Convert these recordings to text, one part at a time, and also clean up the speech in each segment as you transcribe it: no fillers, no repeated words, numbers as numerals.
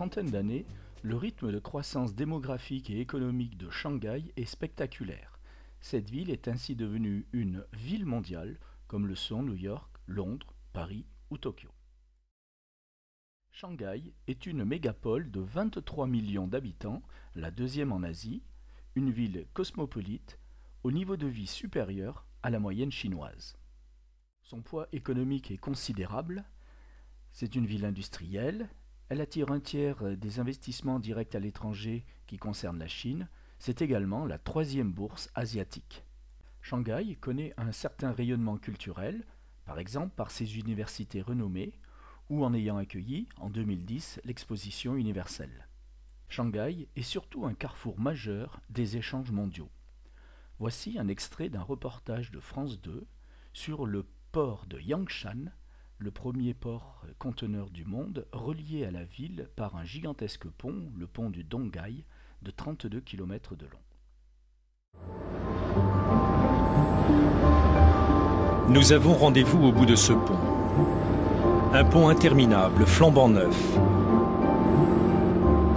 trentaine d'années, le rythme de croissance démographique et économique de Shanghai est spectaculaire. Cette ville est ainsi devenue une ville mondiale, comme le sont New York, Londres, Paris ou Tokyo. Shanghai est une mégapole de 23 millions d'habitants, la deuxième en Asie, une ville cosmopolite, au niveau de vie supérieur à la moyenne chinoise. Son poids économique est considérable, c'est une ville industrielle, elle attire un tiers des investissements directs à l'étranger qui concernent la Chine, c'est également la troisième bourse asiatique. Shanghai connaît un certain rayonnement culturel, par exemple par ses universités renommées, ou en ayant accueilli, en 2010, l'exposition universelle. Shanghai est surtout un carrefour majeur des échanges mondiaux. Voici un extrait d'un reportage de France 2 sur le port de Yangshan, le premier port conteneur du monde, relié à la ville par un gigantesque pont, le pont du Donghai, de 32 km de long. Nous avons rendez-vous au bout de ce pont. Un pont interminable, flambant neuf.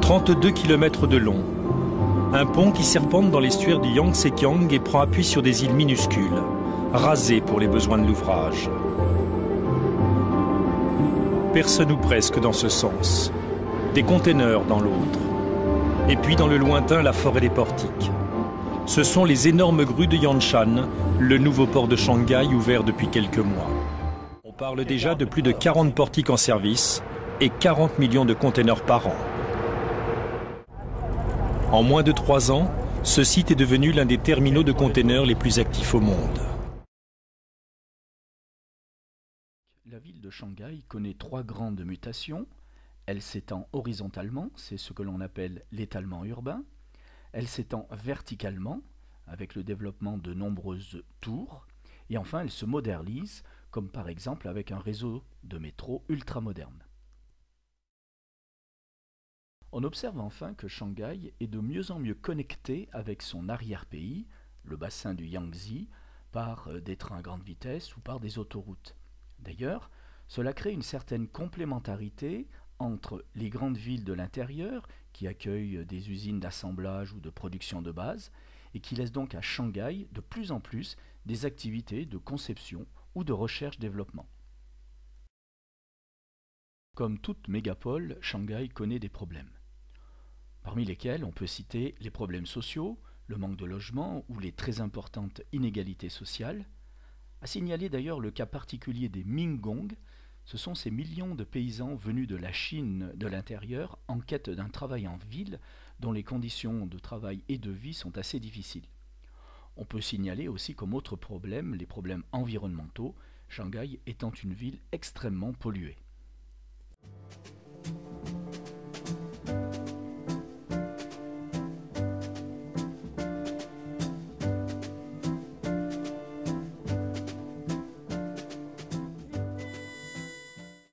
32 km de long. Un pont qui serpente dans l'estuaire du Yangtze-Kiang et prend appui sur des îles minuscules, rasées pour les besoins de l'ouvrage. Personne ou presque dans ce sens. Des containers dans l'autre. Et puis dans le lointain, la forêt des portiques. Ce sont les énormes grues de Yangshan, le nouveau port de Shanghai ouvert depuis quelques mois. On parle déjà de plus de 40 portiques en service et 40 millions de containers par an. En moins de 3 ans, ce site est devenu l'un des terminaux de containers les plus actifs au monde. La ville de Shanghai connaît 3 grandes mutations. Elle s'étend horizontalement, c'est ce que l'on appelle l'étalement urbain. Elle s'étend verticalement, avec le développement de nombreuses tours. Et enfin, elle se modernise, comme par exemple avec un réseau de métro ultramoderne. On observe enfin que Shanghai est de mieux en mieux connecté avec son arrière-pays, le bassin du Yangtze, par des trains à grande vitesse ou par des autoroutes. D'ailleurs, cela crée une certaine complémentarité entre les grandes villes de l'intérieur, qui accueillent des usines d'assemblage ou de production de base, et qui laissent donc à Shanghai de plus en plus des activités de conception ou de recherche-développement. Comme toute mégapole, Shanghai connaît des problèmes, parmi lesquels on peut citer les problèmes sociaux, le manque de logement ou les très importantes inégalités sociales. À signaler d'ailleurs le cas particulier des Minggong. Ce sont ces millions de paysans venus de la Chine de l'intérieur en quête d'un travail en ville dont les conditions de travail et de vie sont assez difficiles. On peut signaler aussi comme autre problème les problèmes environnementaux, Shanghai étant une ville extrêmement polluée.